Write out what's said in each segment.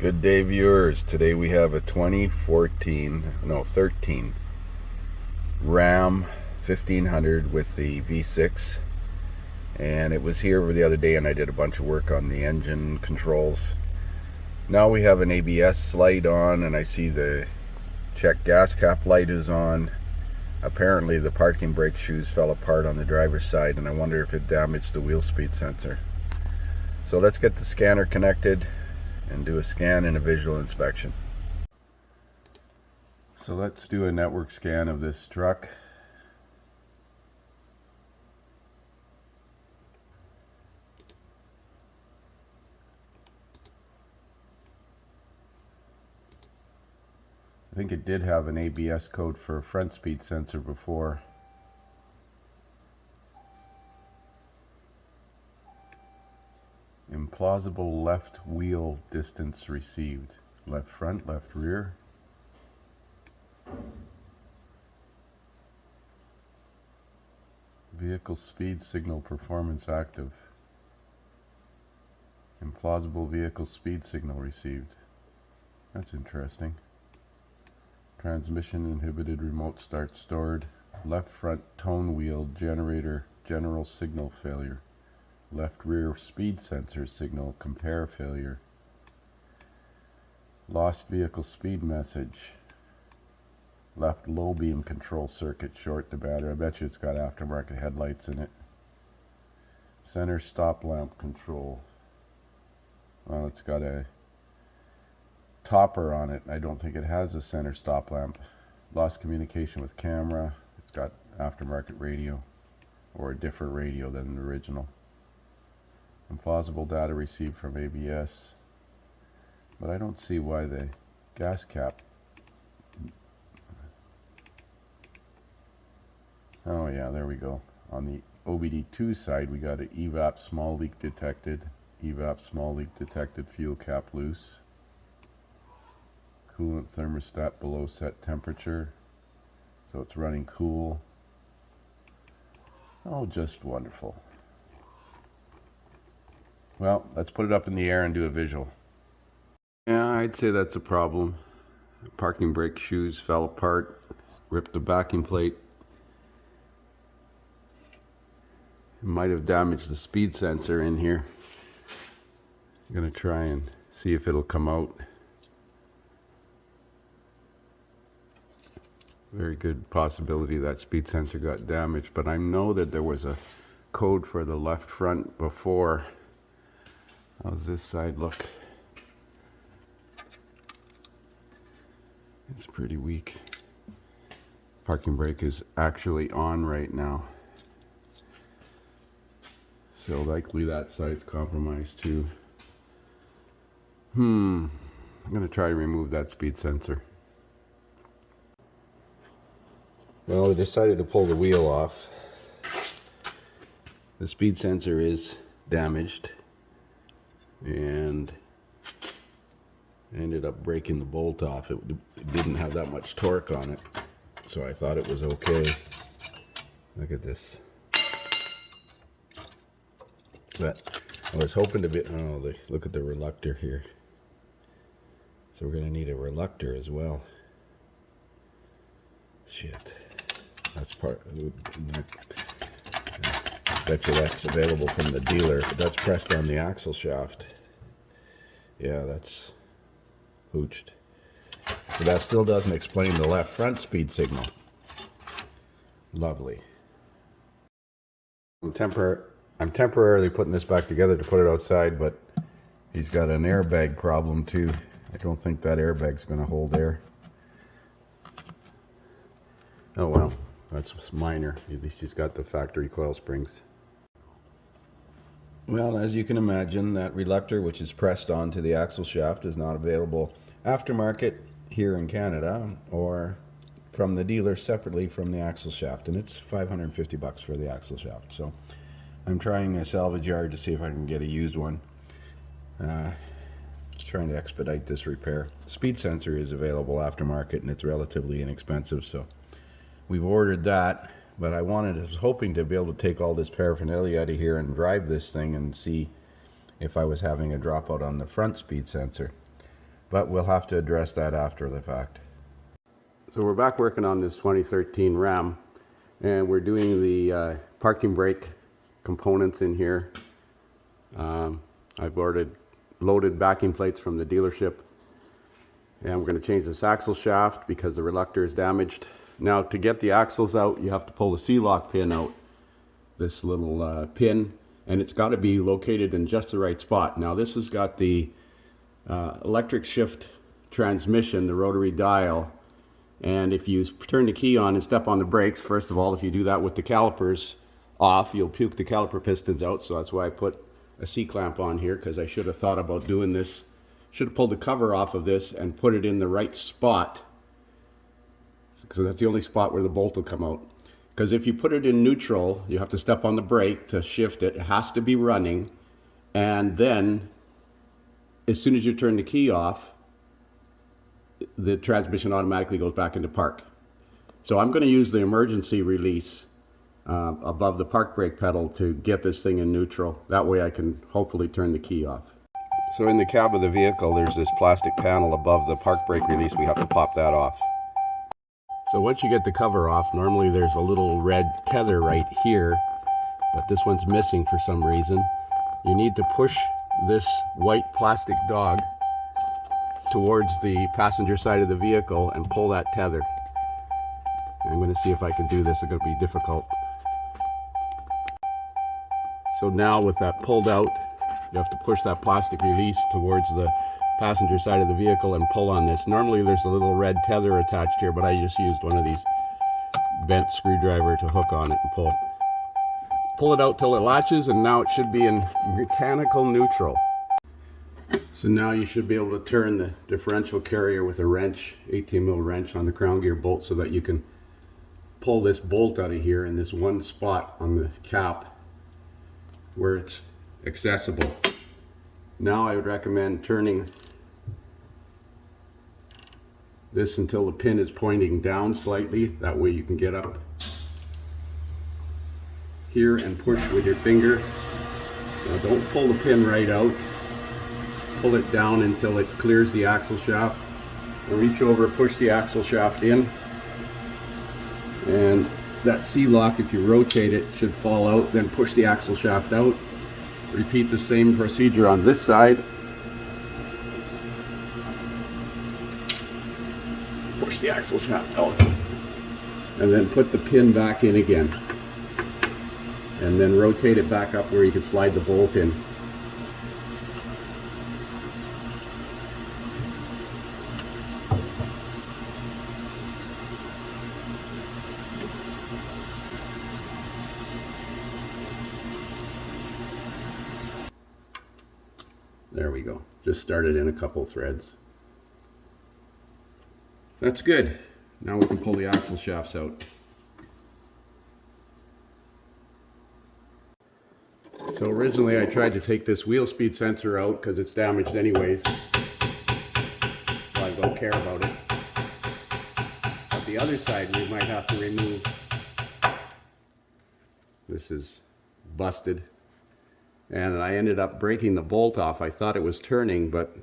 Good day, viewers. Today we have a 13 Ram 1500 with the V6, and it was here the other day and I did a bunch of work on the engine controls. Now we have an ABS light on, and I see the check gas cap light is on. Apparently the parking brake shoes fell apart on the driver's side, and I wonder if it damaged the wheel speed sensor. So let's get the scanner connected and do a scan and a visual inspection. So let's do a network scan of this truck. I think it did have an ABS code for a front speed sensor before. Implausible left wheel distance received. Left front, left rear. Vehicle speed signal performance active. Implausible vehicle speed signal received. That's interesting. Transmission inhibited, remote start stored. Left front tone wheel generator general signal failure. Left rear speed sensor signal compare failure. Lost vehicle speed message. Left low beam control circuit short the battery. I bet you it's got aftermarket headlights in it. Center stop lamp control. Well, it's got a topper on it. I don't think it has a center stop lamp. Lost communication with camera. It's got aftermarket radio, or a different radio than the original. Implausible data received from ABS, but I don't see why the gas cap. Oh yeah, there we go. On the OBD2 side, we got an evap small leak detected. Evap small leak detected, fuel cap loose. Coolant thermostat below set temperature, so it's running cool. Oh, just wonderful. Well, let's put it up in the air and do a visual. Yeah, I'd say that's a problem. The parking brake shoes fell apart, ripped the backing plate. It might have damaged the speed sensor in here. I'm gonna try and see if it'll come out. Very good possibility that speed sensor got damaged, but I know that there was a code for the left front before. How's this side look? It's pretty weak. Parking brake is actually on right now, so likely that side's compromised too. I'm gonna try to remove that speed sensor. Well, I decided to pull the wheel off. The speed sensor is damaged, and I ended up breaking the bolt off. It didn't have that much torque on it, so I thought it was okay. Look at this. But I was hoping to be, look at the reluctor here. So we're gonna need a reluctor as well. Shit. That's part, I bet you that's available from the dealer, but that's pressed on the axle shaft. Yeah, that's hooched. So that still doesn't explain the left front speed signal. Lovely. I'm temporarily putting this back together to put it outside, but he's got an airbag problem too. I don't think that airbag's going to hold air. Oh well, that's minor. At least he's got the factory coil springs. Well, as you can imagine, that reluctor, which is pressed onto the axle shaft, is not available aftermarket here in Canada, or from the dealer separately from the axle shaft, and it's $550 for the axle shaft. So I'm trying a salvage yard to see if I can get a used one. Just trying to expedite this repair. Speed sensor is available aftermarket, and it's relatively inexpensive, so we've ordered that. But I was hoping to be able to take all this paraphernalia out of here and drive this thing and see if I was having a dropout on the front speed sensor. but we'll have to address that after the fact. So we're back working on this 2013 Ram, and we're doing the parking brake components in here. I've ordered loaded backing plates from the dealership, and we're going to change this axle shaft because the reluctor is damaged. Now, to get the axles out, you have to pull the C-lock pin out, this little pin, and it's got to be located in just the right spot. Now, this has got the electric shift transmission, the rotary dial, and if you turn the key on and step on the brakes, first of all, if you do that with the calipers off, you'll puke the caliper pistons out, so that's why I put a C-clamp on here, because I should have thought about doing this. Should have pulled the cover off of this and put it in the right spot, because that's the only spot where the bolt will come out. Because if you put it in neutral, you have to step on the brake to shift it. It has to be running, and then as soon as you turn the key off, the transmission automatically goes back into park. So I'm going to use the emergency release above the park brake pedal to get this thing in neutral. That way I can hopefully turn the key off. So in the cab of the vehicle, there's this plastic panel above the park brake release. We have to pop that off. So once you get the cover off, normally there's a little red tether right here, but this one's missing for some reason. You need to push this white plastic dog towards the passenger side of the vehicle and pull that tether. I'm going to see if I can do this. It's going to be difficult. So now with that pulled out, you have to push that plastic release towards the passenger side of the vehicle and pull on this. Normally there's a little red tether attached here, but I just used one of these bent screwdriver to hook on it and pull. Pull it out till it latches, and now it should be in mechanical neutral. So now you should be able to turn the differential carrier with a wrench, 18mm wrench on the crown gear bolt, so that you can pull this bolt out of here in this one spot on the cap where it's accessible. Now I would recommend turning this until the pin is pointing down slightly. That way you can get up here and push with your finger. Now don't pull the pin right out. Pull it down until it clears the axle shaft. And reach over, push the axle shaft in. And that C-lock, if you rotate it, should fall out. Then push the axle shaft out. Repeat the same procedure on this side. Push the axle shaft out. And then put the pin back in again. And then rotate it back up where you can slide the bolt in. There we go. Just started in a couple threads. That's good. Now we can pull the axle shafts out. So originally I tried to take this wheel speed sensor out because it's damaged anyways, so I don't care about it. But the other side we might have to remove. This is busted. And I ended up breaking the bolt off. I thought it was turning, but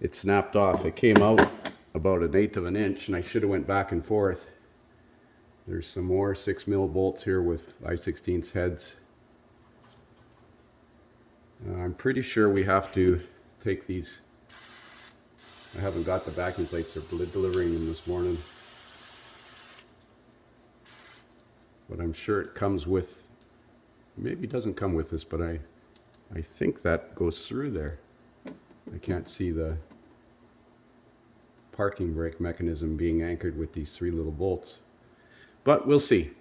it snapped off. It came out about 1/8 of an inch, and I should have went back and forth. There's some more 6mm bolts here with I-16 heads. I'm pretty sure we have to take these. I haven't got the backing plates. They're delivering them this morning. But I'm sure it comes with, maybe it doesn't come with this, but I think that goes through there. I can't see the parking brake mechanism being anchored with these 3 little bolts. But we'll see.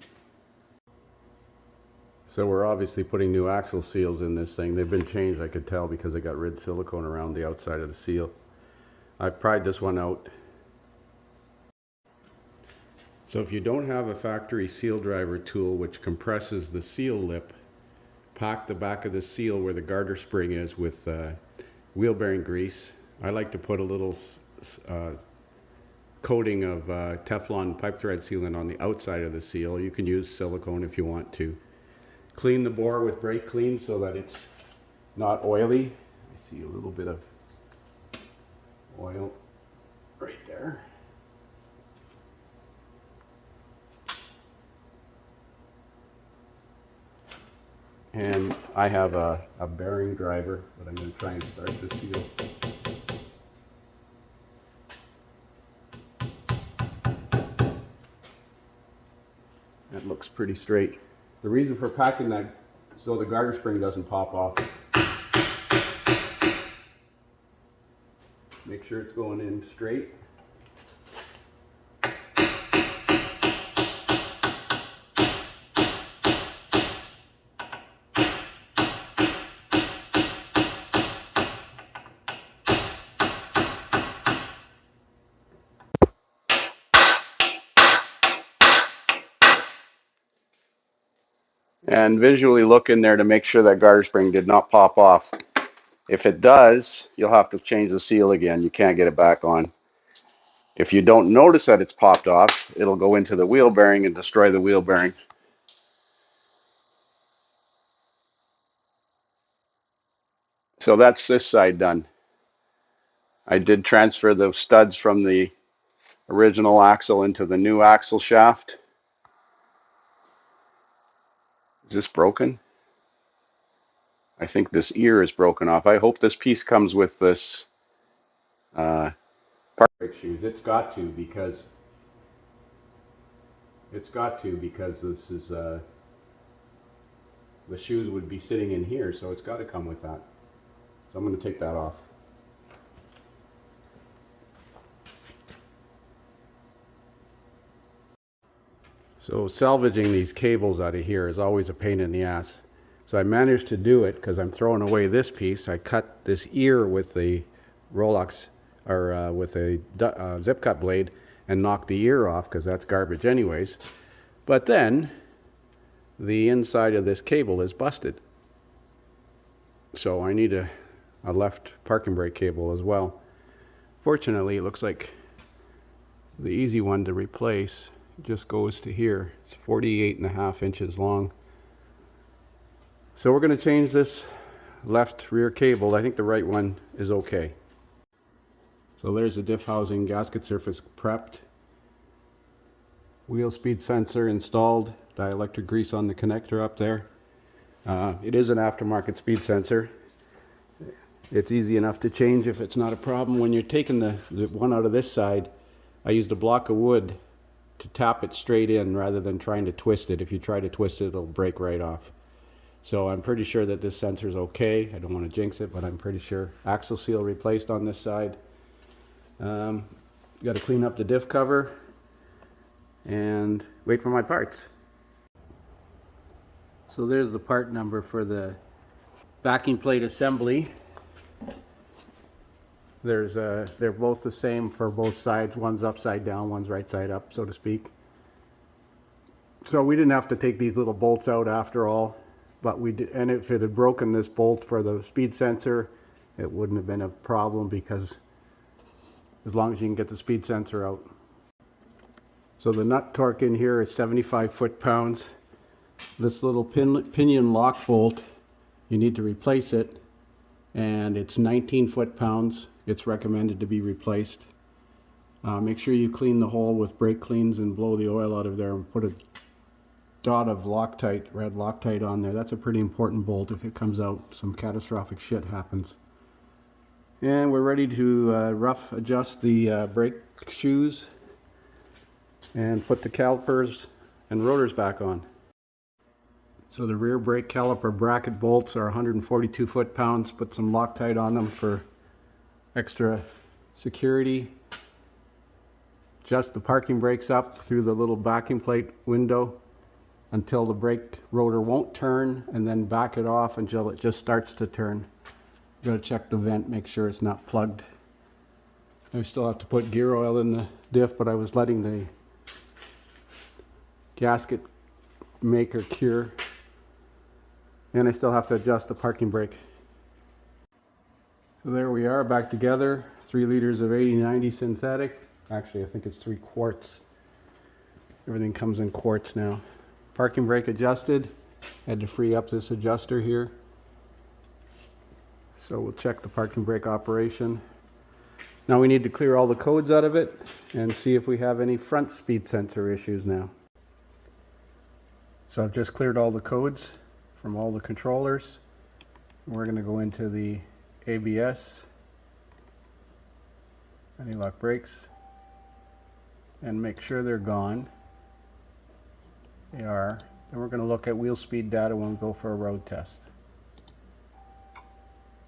So we're obviously putting new axle seals in this thing. They've been changed, I could tell, because I got red silicone around the outside of the seal. I pried this one out. So if you don't have a factory seal driver tool which compresses the seal lip, pack the back of the seal where the garter spring is with wheel bearing grease. I like to put a little coating of Teflon pipe thread sealant on the outside of the seal. You can use silicone if you want to. Clean the bore with brake clean so that it's not oily. I see a little bit of oil right there. And I have a bearing driver that I'm going to try and start the seal. That looks pretty straight. The reason for packing that is so the garter spring doesn't pop off. Make sure it's going in straight. And visually look in there to make sure that garter spring did not pop off. If it does, you'll have to change the seal again. You can't get it back on. If you don't notice that it's popped off, it'll go into the wheel bearing and destroy the wheel bearing. So that's this side done. I did transfer the studs from the original axle into the new axle shaft. Is this broken? I think this ear is broken off. I hope this piece comes with this park brake shoes. It's got to because this is the shoes would be sitting in here, so it's got to come with that. So I'm going to take that off. So salvaging these cables out of here is always a pain in the ass. So I managed to do it because I'm throwing away this piece. I cut this ear with the Rolex or with a zip cut blade and knocked the ear off because that's garbage anyways. But then the inside of this cable is busted. So I need a left parking brake cable as well. Fortunately, it looks like the easy one to replace just goes to here. It's 48.5 inches long. So we're going to change this left rear cable. I think the right one is okay. So there's the diff housing, gasket surface prepped, wheel speed sensor installed, dielectric grease on the connector up there. It is an aftermarket speed sensor. It's easy enough to change if it's not a problem. When you're taking the one out of this side, I used a block of wood to tap it straight in rather than trying to twist it. If you try to twist it, it'll break right off. So I'm pretty sure that this sensor is okay. I don't want to jinx it, but I'm pretty sure. Axle seal replaced on this side. Got to clean up the diff cover and wait for my parts. So there's the part number for the backing plate assembly. They're both the same for both sides. One's upside down, one's right side up, so to speak. So we didn't have to take these little bolts out after all, but we did. And if it had broken this bolt for the speed sensor, it wouldn't have been a problem because as long as you can get the speed sensor out. So the nut torque in here is 75 foot-pounds. This little pinion lock bolt, you need to replace it, and it's 19 foot-pounds. It's recommended to be replaced. Make sure you clean the hole with brake cleans and blow the oil out of there and put a dot of Loctite, red Loctite on there. That's a pretty important bolt. If it comes out, some catastrophic shit happens. And we're ready to rough adjust the brake shoes and put the calipers and rotors back on. So the rear brake caliper bracket bolts are 142 foot-pounds. Put some Loctite on them for extra security. Adjust the parking brakes up through the little backing plate window until the brake rotor won't turn, and then back it off until it just starts to turn. Got to check the vent, make sure it's not plugged. I still have to put gear oil in the diff, but I was letting the gasket maker cure. And I still have to adjust the parking brake. So there we are, back together. 3 liters of 80/90 synthetic. Actually, I think it's 3 quarts. Everything comes in quarts now. Parking brake adjusted. Had to free up this adjuster here. So we'll check the parking brake operation. Now we need to clear all the codes out of it and see if we have any front speed sensor issues now. So I've just cleared all the codes from all the controllers. We're going to go into the ABS, anti-lock brakes, and make sure they're gone. They are. Then we're going to look at wheel speed data when we go for a road test.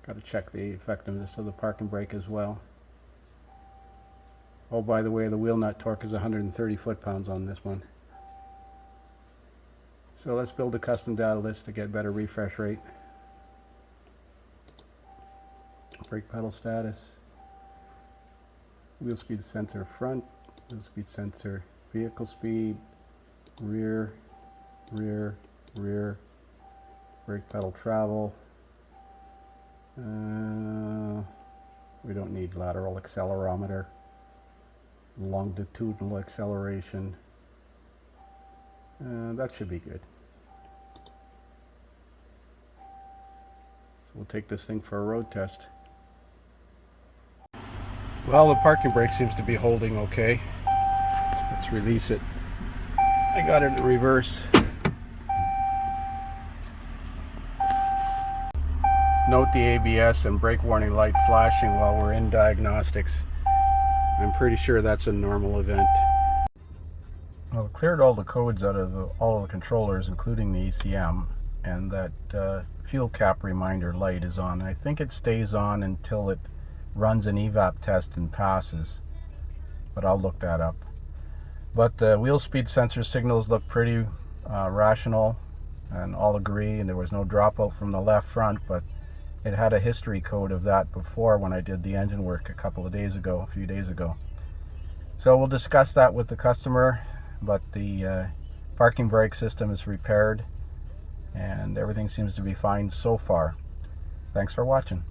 Got to check the effectiveness of the parking brake as well. Oh, by the way, the wheel nut torque is 130 foot-pounds on this one. So let's build a custom data list to get better refresh rate. Brake pedal status, wheel speed sensor front, wheel speed sensor vehicle speed, rear, rear, rear, brake pedal travel. We don't need lateral accelerometer, longitudinal acceleration. That should be good. So we'll take this thing for a road test. Well, the parking brake seems to be holding okay. Let's release it. I got it in reverse. Note the ABS and brake warning light flashing while we're in diagnostics. I'm pretty sure that's a normal event. Well, I've cleared all the codes out of all of the controllers, including the ECM, and that fuel cap reminder light is on. I think it stays on until it runs an evap test and passes, but I'll look that up. But the wheel speed sensor signals look pretty rational, and all agree, and there was no dropout from the left front, but it had a history code of that before when I did the engine work a few days ago. So we'll discuss that with the customer, but the parking brake system is repaired and everything seems to be fine so far. Thanks for watching.